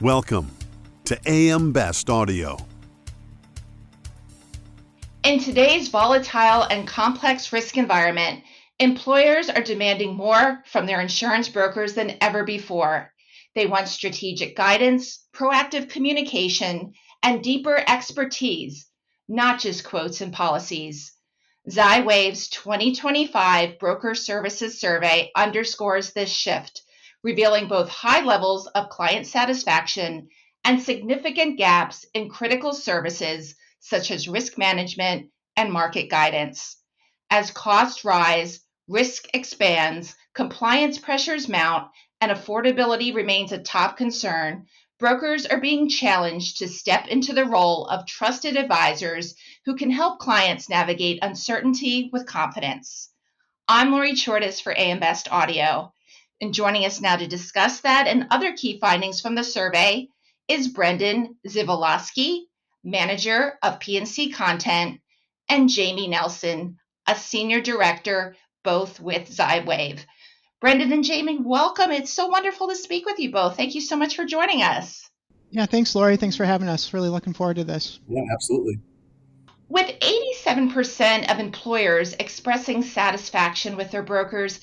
Welcome to AM Best Audio. In today's volatile and complex risk environment, employers are demanding more from their insurance brokers than ever before. They want strategic guidance, proactive communication, and deeper expertise, not just quotes and policies. Zywave's 2025 Broker Services Survey underscores this shift, revealing both high levels of client satisfaction and significant gaps in critical services such as risk management and market guidance. As costs rise, risk expands, compliance pressures mount, and affordability remains a top concern, brokers are being challenged to step into the role of trusted advisors who can help clients navigate uncertainty with confidence. I'm Lori Chortis for AM Best Audio, and joining us now to discuss that and other key findings from the survey is Brendan Zyvoloski, Manager of P&C Content, and Jamie Nelson, a Senior Director, both with Zywave. Brendan and Jamie, welcome. It's so wonderful to speak with you both. Thank you so much for joining us. Yeah, thanks, Lori. Thanks for having us. Really looking forward to this. Yeah, absolutely. With 87% of employers expressing satisfaction with their brokers,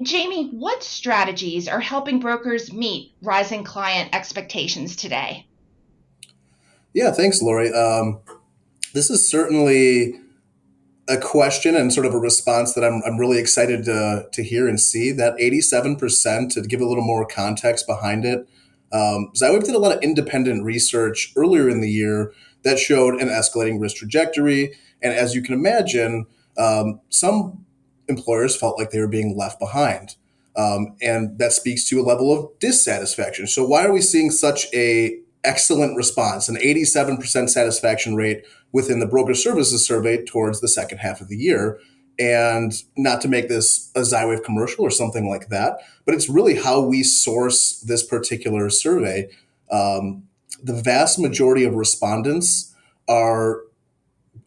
Jamie, what strategies are helping brokers meet rising client expectations today? Yeah, thanks, Lori. This is certainly a question and sort of a response that I'm really excited to hear and see. That 87%, to give a little more context behind it, Zywave did a lot of independent research earlier in the year that showed an escalating risk trajectory. And as you can imagine, some employers felt like they were being left behind. And that speaks to a level of dissatisfaction. So why are we seeing such a excellent response, an 87% satisfaction rate within the broker services survey towards the second half of the year? And not to make this a Zywave commercial or something like that, but it's really how we source this particular survey. The vast majority of respondents are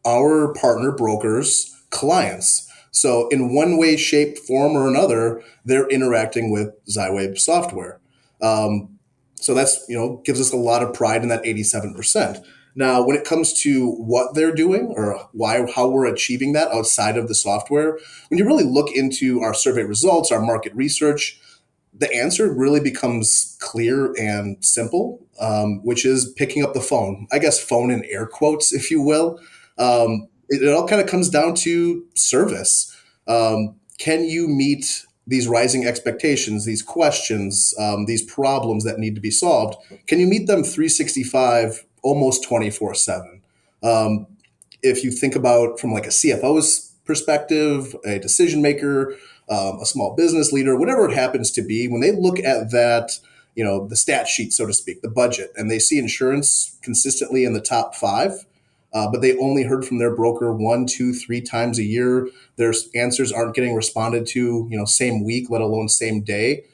our partner brokers' clients. So in one way, shape, form, or another, they're interacting with Zywave software. So that's, gives us a lot of pride in that 87%. Now, when it comes to what they're doing or how we're achieving that outside of the software, when you really look into our survey results, our market research, the answer really becomes clear and simple, which is picking up the phone. I guess phone in air quotes, if you will. It all kind of comes down to service. Can you meet these rising expectations, these questions, these problems that need to be solved? Can you meet them 365, almost 24/7? If you think about from like a CFO's perspective, a decision maker, a small business leader, whatever it happens to be, when they look at that, the stat sheet, so to speak, the budget, and they see insurance consistently in the top five, but they only heard from their broker 1, 2, 3 times a year. Their answers aren't getting responded to, same week, let alone same day.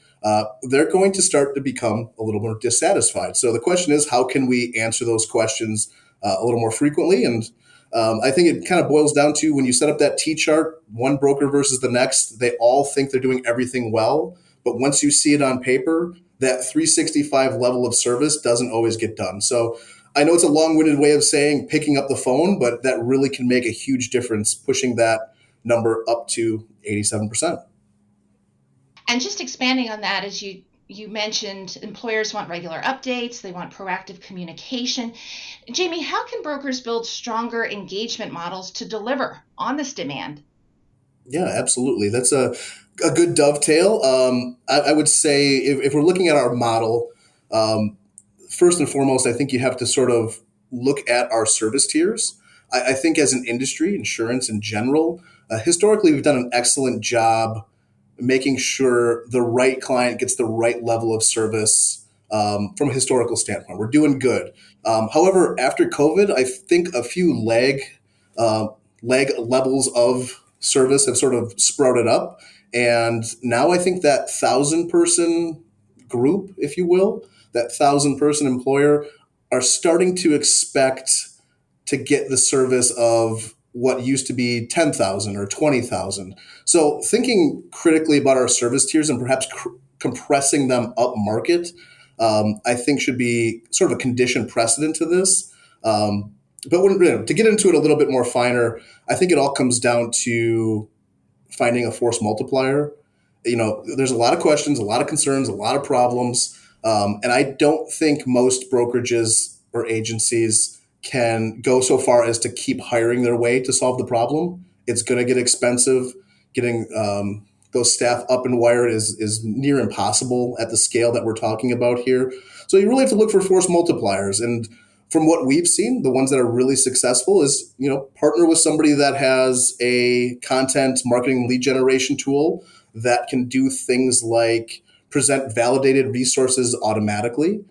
They're going to start to become a little more dissatisfied. So the question is, how can we answer those questions a little more frequently? And I think it kind of boils down to when you set up that T-chart, one broker versus the next, they all think they're doing everything well. But once you see it on paper, that 365 level of service doesn't always get done. So I know it's a long-winded way of saying picking up the phone, but that really can make a huge difference, pushing that number up to 87%. And just expanding on that, as you mentioned, employers want regular updates, they want proactive communication. Jamie, how can brokers build stronger engagement models to deliver on this demand? Yeah, absolutely. That's a good dovetail. I would say if we're looking at our model, first and foremost, I think you have to sort of look at our service tiers. I think as an industry, insurance in general, historically, we've done an excellent job making sure the right client gets the right level of service from a historical standpoint. We're doing good. However, after COVID, I think a few leg levels of service have sort of sprouted up. And now I think that 1,000-person group, if you will, that 1,000-person employer are starting to expect to get the service of what used to be 10,000 or 20,000. So thinking critically about our service tiers and perhaps compressing them up market, I think should be sort of a conditioned precedent to this. But to get into it a little bit more finer, I think it all comes down to finding a force multiplier. There's a lot of questions, a lot of concerns, a lot of problems. And I don't think most brokerages or agencies can go so far as to keep hiring their way to solve the problem. It's going to get expensive. Getting those staff up and wired is near impossible at the scale that we're talking about here. So you really have to look for force multipliers. And from what we've seen, the ones that are really successful is, partner with somebody that has a content marketing lead generation tool that can do things like present validated resources automatically,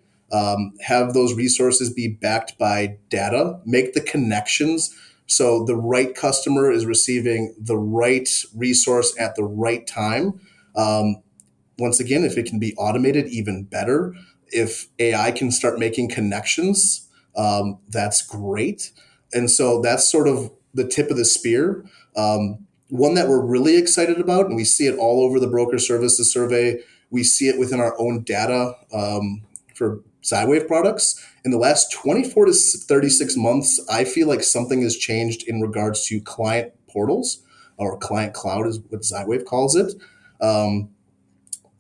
have those resources be backed by data, make the connections so the right customer is receiving the right resource at the right time. Once again, if it can be automated, even better. If AI can start making connections, that's great. And so that's sort of the tip of the spear. One that we're really excited about, and we see it all over the broker services survey. We see it within our own data for Zywave products. In the last 24 to 36 months, I feel like something has changed in regards to client portals, or client cloud is what Zywave calls it.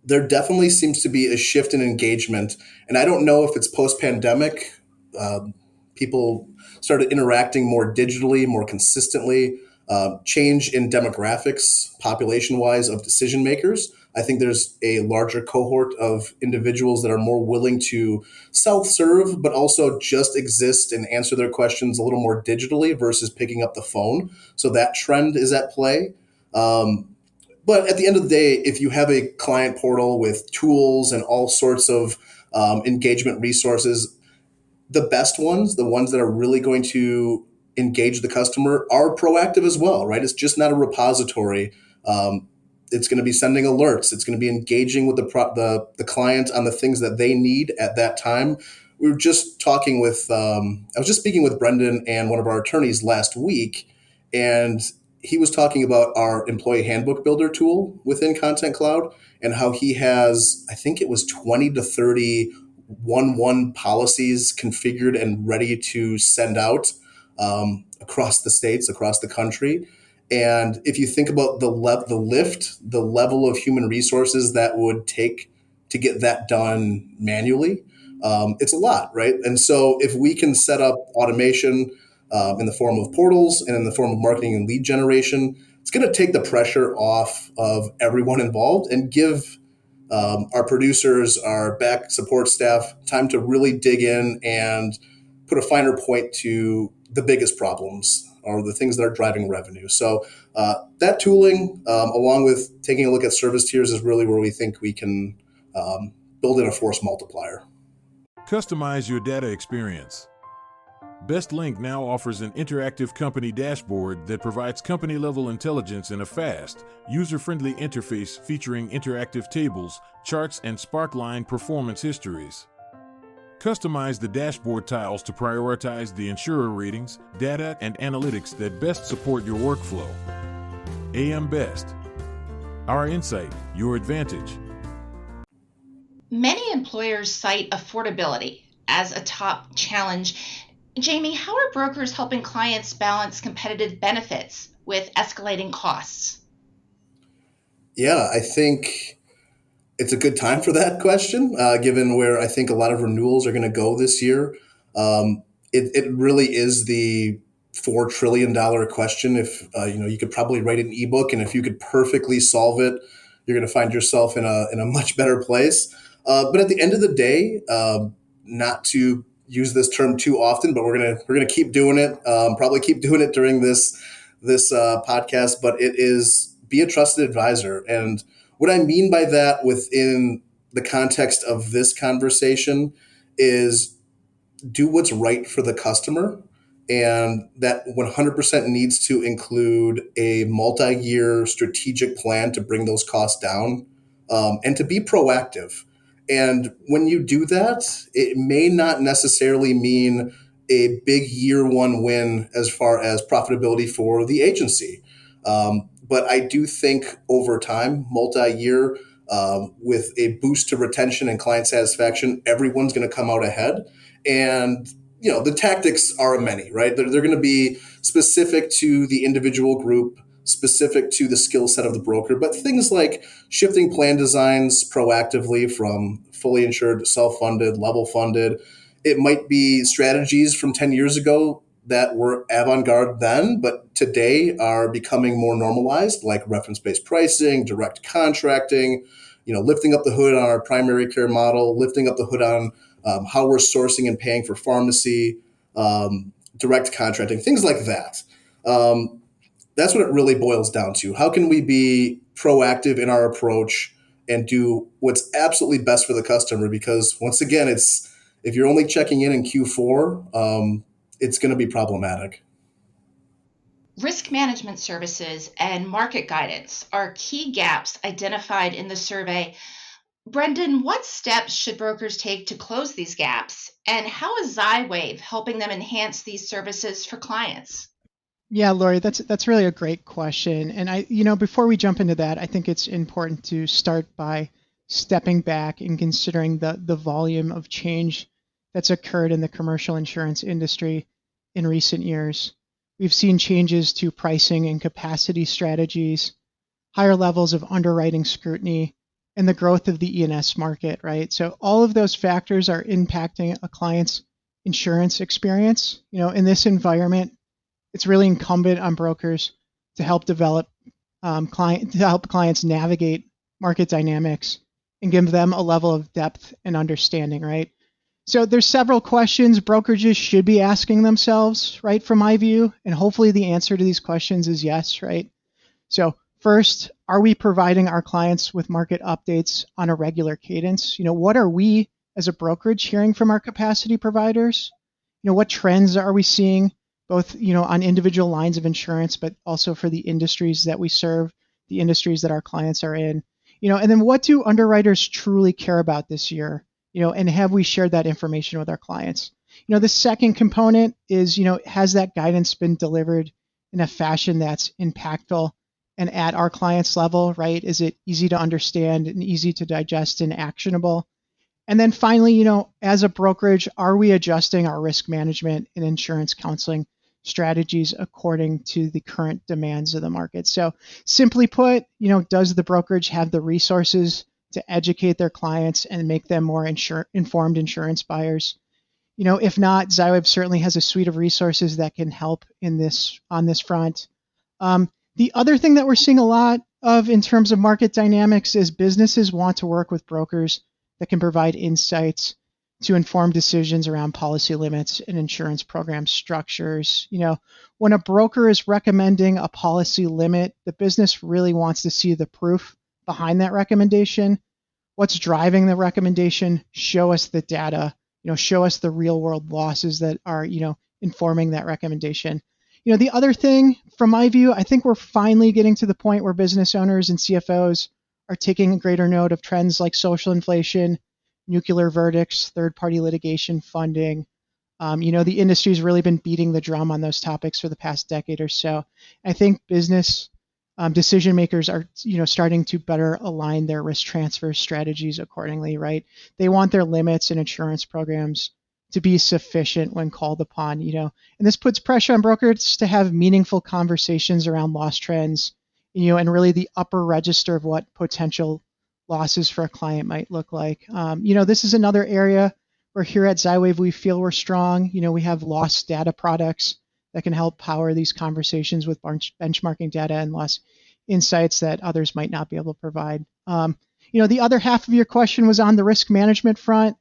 There definitely seems to be a shift in engagement. And I don't know if it's post-pandemic. People started interacting more digitally, more consistently, change in demographics, population-wise, of decision makers. I think there's a larger cohort of individuals that are more willing to self-serve, but also just exist and answer their questions a little more digitally versus picking up the phone. So that trend is at play. But at the end of the day, if you have a client portal with tools and all sorts of engagement resources, the best ones, the ones that are really going to engage the customer, are proactive as well, right? It's just not a repository. It's going to be sending alerts. It's going to be engaging with the client on the things that they need at that time. We were just talking with, I was just speaking with Brendan and one of our attorneys last week, and he was talking about our employee handbook builder tool within Content Cloud and how he has, I think it was 20 to 30 1-1 policies configured and ready to send out across the states, across the country. And if you think about the level of human resources that would take to get that done manually, it's a lot, right? And so if we can set up automation in the form of portals and in the form of marketing and lead generation, it's going to take the pressure off of everyone involved and give our producers, our back support staff, time to really dig in and put a finer point to the biggest problems or the things that are driving revenue. So that tooling, along with taking a look at service tiers, is really where we think we can build in a force multiplier. Customize your data experience. BestLink now offers an interactive company dashboard that provides company-level intelligence in a fast, user-friendly interface featuring interactive tables, charts, and Sparkline performance histories. Customize the dashboard tiles to prioritize the insurer ratings, data, and analytics that best support your workflow. AM Best. Our insight, your advantage. Many employers cite affordability as a top challenge. Jamie, how are brokers helping clients balance competitive benefits with escalating costs? Yeah, I think it's a good time for that question, given where I think a lot of renewals are going to go this year. It really is the $4 trillion question. If you could probably write an ebook, and if you could perfectly solve it, you're going to find yourself in a much better place. But at the end of the day, not to use this term too often, but we're gonna keep doing it. Probably keep doing it during this podcast. But it is, be a trusted advisor, and what I mean by that within the context of this conversation is do what's right for the customer, and that 100% needs to include a multi-year strategic plan to bring those costs down, and to be proactive. And when you do that, it may not necessarily mean a big year one win as far as profitability for the agency. But I do think over time, multi-year, with a boost to retention and client satisfaction, everyone's going to come out ahead. And the tactics are many, right? They're going to be specific to the individual group, specific to the skill set of the broker, but things like shifting plan designs proactively from fully insured to self-funded, level funded. It might be strategies from 10 years ago that were avant-garde then, but today are becoming more normalized, like reference-based pricing, direct contracting, lifting up the hood on our primary care model, lifting up the hood on how we're sourcing and paying for pharmacy, direct contracting, things like that. That's what it really boils down to. How can we be proactive in our approach and do what's absolutely best for the customer? Because once again, if you're only checking in Q4, it's going to be problematic. Risk management services and market guidance are key gaps identified in the survey. Brendan, what steps should brokers take to close these gaps? And how is Zywave helping them enhance these services for clients? Yeah, Lori, that's really a great question. And before we jump into that, I think it's important to start by stepping back and considering the volume of change that's occurred in the commercial insurance industry in recent years. We've seen changes to pricing and capacity strategies, higher levels of underwriting scrutiny, and the growth of the E&S market, right? So all of those factors are impacting a client's insurance experience. In this environment, it's really incumbent on brokers to help clients navigate market dynamics and give them a level of depth and understanding, right? So there's several questions brokerages should be asking themselves, right, from my view, and hopefully the answer to these questions is yes, right? So first, are we providing our clients with market updates on a regular cadence? What are we as a brokerage hearing from our capacity providers? What trends are we seeing both, on individual lines of insurance, but also for the industries that we serve, the industries that our clients are in? And then what do underwriters truly care about this year? And have we shared that information with our clients? The second component is, has that guidance been delivered in a fashion that's impactful and at our client's level, right? Is it easy to understand and easy to digest and actionable? And then finally, as a brokerage, are we adjusting our risk management and insurance counseling strategies according to the current demands of the market? So simply put, does the brokerage have the resources to educate their clients and make them more informed insurance buyers? If not, Zywave certainly has a suite of resources that can help on this front. The other thing that we're seeing a lot of in terms of market dynamics is businesses want to work with brokers that can provide insights to inform decisions around policy limits and insurance program structures. When a broker is recommending a policy limit, the business really wants to see the proof behind that recommendation. What's driving the recommendation? Show us the data, show us the real world losses that are, informing that recommendation. The other thing from my view, I think we're finally getting to the point where business owners and CFOs are taking a greater note of trends like social inflation, nuclear verdicts, third-party litigation funding. The industry's really been beating the drum on those topics for the past decade or so. I think business decision makers are, starting to better align their risk transfer strategies accordingly, right? They want their limits and insurance programs to be sufficient when called upon, and this puts pressure on brokers to have meaningful conversations around loss trends, and really the upper register of what potential losses for a client might look like. This is another area where here at Zywave, we feel we're strong. We have loss data products that can help power these conversations with benchmarking data and loss insights that others might not be able to provide. The other half of your question was on the risk management front.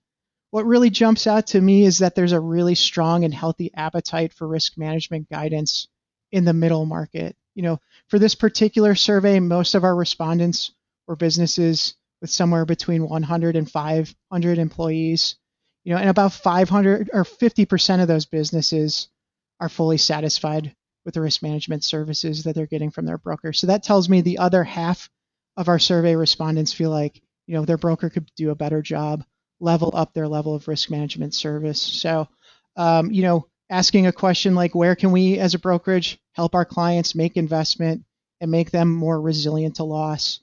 What really jumps out to me is that there's a really strong and healthy appetite for risk management guidance in the middle market. For this particular survey, most of our respondents were businesses with somewhere between 100 and 500 employees, and about 500 or 50% of those businesses are fully satisfied with the risk management services that they're getting from their broker. So that tells me the other half of our survey respondents feel like, their broker could do a better job, level up their level of risk management service. So, asking a question like, where can we as a brokerage help our clients make investment and make them more resilient to loss?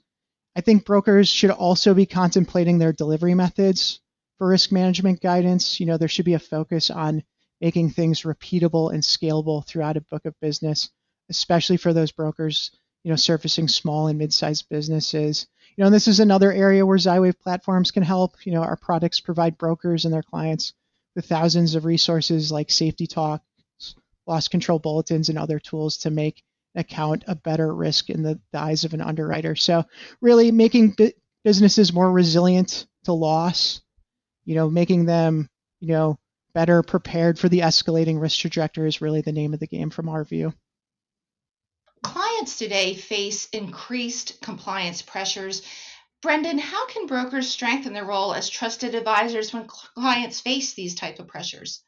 I think brokers should also be contemplating their delivery methods for risk management guidance. There should be a focus on making things repeatable and scalable throughout a book of business, especially for those brokers, surfacing small and mid-sized businesses. And this is another area where Zywave platforms can help. Our products provide brokers and their clients with thousands of resources like safety talks, loss control bulletins, and other tools to make an account a better risk in the eyes of an underwriter. So really making businesses more resilient to loss, making them, better prepared for the escalating risk trajectory is really the name of the game from our view. Clients today face increased compliance pressures. Brendan, how can brokers strengthen their role as trusted advisors when clients face these type of pressures?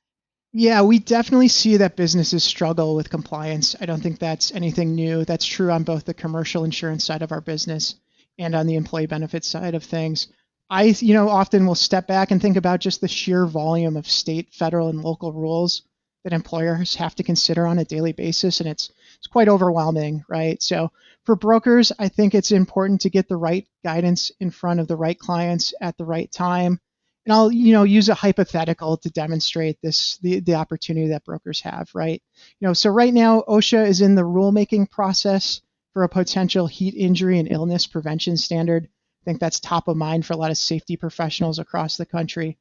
Yeah, we definitely see that businesses struggle with compliance. I don't think that's anything new. That's true on both the commercial insurance side of our business and on the employee benefits side of things. I, often will step back and think about just the sheer volume of state, federal, and local rules that employers have to consider on a daily basis, and it's quite overwhelming, right? So for brokers, I think it's important to get the right guidance in front of the right clients at the right time. And I'll, use a hypothetical to demonstrate the opportunity that brokers have, right? So right now, OSHA is in the rulemaking process for a potential heat injury and illness prevention standard. I think that's top of mind for a lot of safety professionals across the country.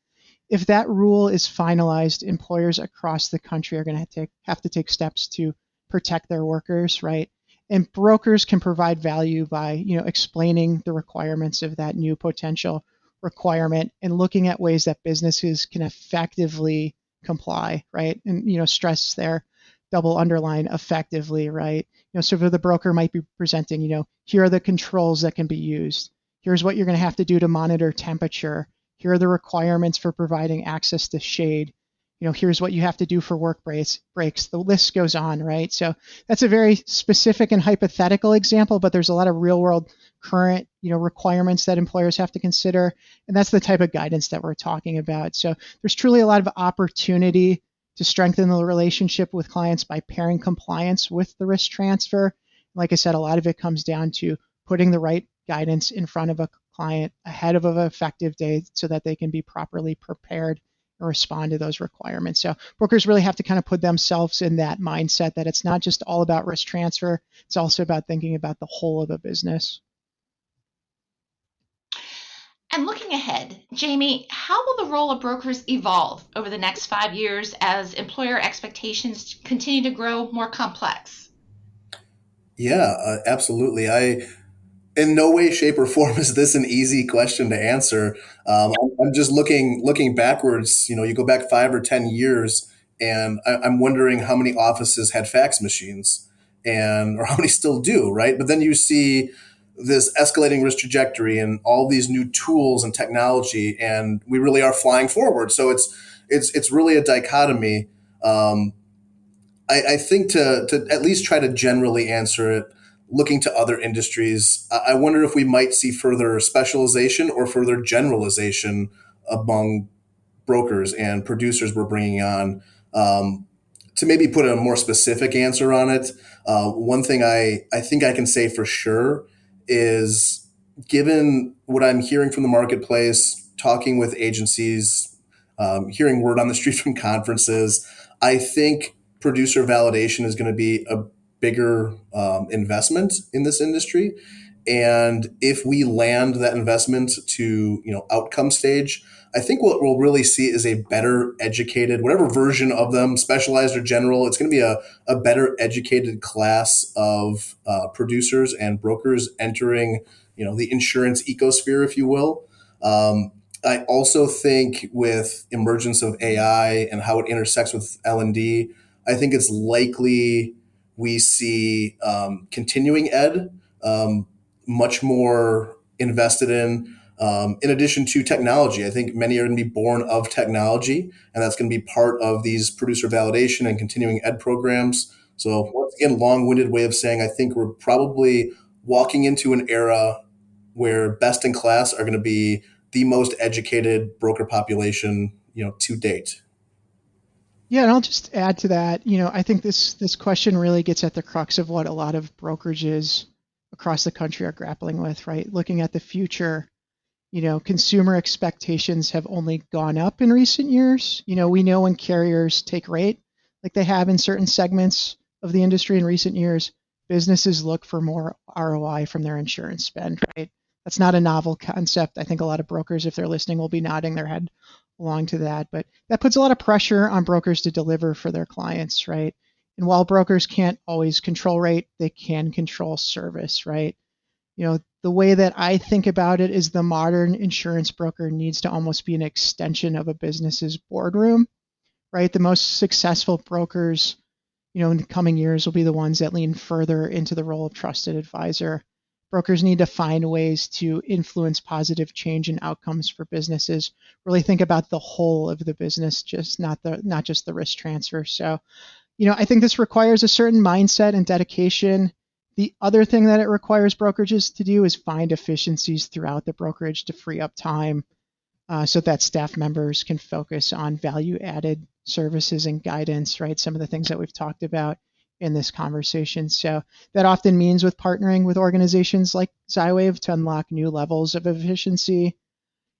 If that rule is finalized, employers across the country are going to have to take steps to protect their workers, right? And brokers can provide value by, explaining the requirements of that new potential requirement and looking at ways that businesses can effectively comply, right? And, stress their double underline effectively, right? So for the broker might be presenting, here are the controls that can be used. Here's what you're going to have to do to monitor temperature. Here are the requirements for providing access to shade. Here's what you have to do for work breaks. The list goes on, right? So that's a very specific and hypothetical example, but there's a lot of real world current, requirements that employers have to consider. And that's the type of guidance that we're talking about. So there's truly a lot of opportunity to strengthen the relationship with clients by pairing compliance with the risk transfer. Like I said, a lot of it comes down to putting the right guidance in front of a client ahead of an effective date so that they can be properly prepared and respond to those requirements. So brokers really have to kind of put themselves in that mindset that it's not just all about risk transfer, it's also about thinking about the whole of a business. And looking ahead, Jamie, how will the role of brokers evolve over the next 5 years as employer expectations continue to grow more complex? Yeah, absolutely. In no way, shape, or form is this an easy question to answer. I'm just looking backwards. You go back 5 or 10 years, and I'm wondering how many offices had fax machines, or how many still do, right? But then you see this escalating risk trajectory and all these new tools and technology, and we really are flying forward. So it's really a dichotomy. I think to at least try to generally answer it, looking to other industries, I wonder if we might see further specialization or further generalization among brokers and producers we're bringing on. To maybe put a more specific answer on it, one thing I think I can say for sure is, given what I'm hearing from the marketplace, talking with agencies, hearing word on the street from conferences, I think producer validation is going to be a bigger investment in this industry. And if we land that investment to outcome stage, I think what we'll really see is a better educated, whatever version of them, specialized or general, it's going to be a better educated class of producers and brokers entering the insurance ecosphere, if you will. I also think with emergence of AI and how it intersects with L&D, I think it's likely we see continuing ed much more invested in addition to technology. I think many are going to be born of technology, and that's going to be part of these producer validation and continuing ed programs. So once again, long-winded way of saying, I think we're probably walking into an era where best in class are going to be the most educated broker population, to date. Yeah, and I'll just add to that. I think this question really gets at the crux of what a lot of brokerages across the country are grappling with, right? Looking at the future, consumer expectations have only gone up in recent years. We know when carriers take rate, like they have in certain segments of the industry in recent years, businesses look for more ROI from their insurance spend, right? That's not a novel concept. I think a lot of brokers, if they're listening, will be nodding their head along to that. But that puts a lot of pressure on brokers to deliver for their clients, right? And while brokers can't always control rate, they can control service, right? The way that I think about it is the modern insurance broker needs to almost be an extension of a business's boardroom, right? The most successful brokers, in the coming years will be the ones that lean further into the role of trusted advisor. Brokers need to find ways to influence positive change and outcomes for businesses. Really think about the whole of the business, just not just the risk transfer. So, I think this requires a certain mindset and dedication. The other thing that it requires brokerages to do is find efficiencies throughout the brokerage to free up time so that staff members can focus on value-added services and guidance, right? Some of the things that we've talked about in this conversation. So that often means with partnering with organizations like Zywave to unlock new levels of efficiency.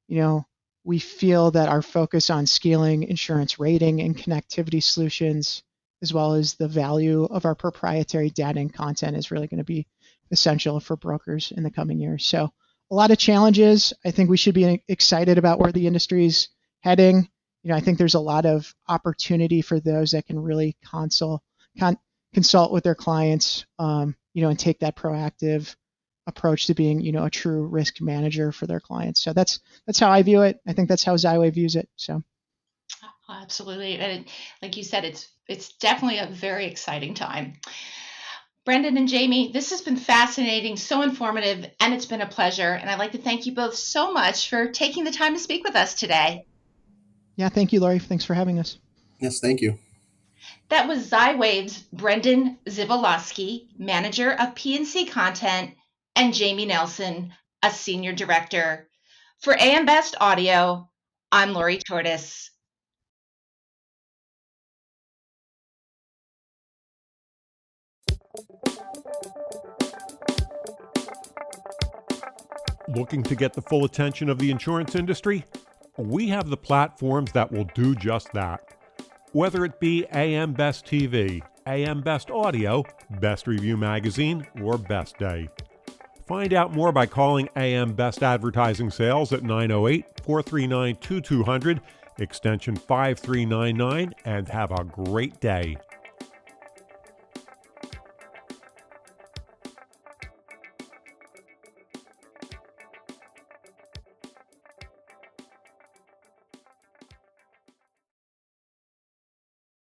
We feel that our focus on scaling insurance rating and connectivity solutions, as well as the value of our proprietary data and content, is really going to be essential for brokers in the coming years. So a lot of challenges. I think we should be excited about where the industry is heading. I think there's a lot of opportunity for those that can really consult with their clients, and take that proactive approach to being, a true risk manager for their clients. So that's how I view it. I think that's how Zywave views it. So. Absolutely. And like you said, it's definitely a very exciting time. Brendan and Jamie, this has been fascinating, so informative, and it's been a pleasure. And I'd like to thank you both so much for taking the time to speak with us today. Yeah, thank you, Lori. Thanks for having us. Yes, thank you. That was Zywave's Brendan Zyvoloski, Manager of P&C Content, and Jamie Nelson, a Senior Director. For AM Best Audio, I'm Lori Tortis. Looking to get the full attention of the insurance industry? We have the platforms that will do just that. Whether it be AM Best TV, AM Best Audio, Best Review Magazine, or Best Day. Find out more by calling AM Best Advertising Sales at 908-439-2200, extension 5399, and have a great day.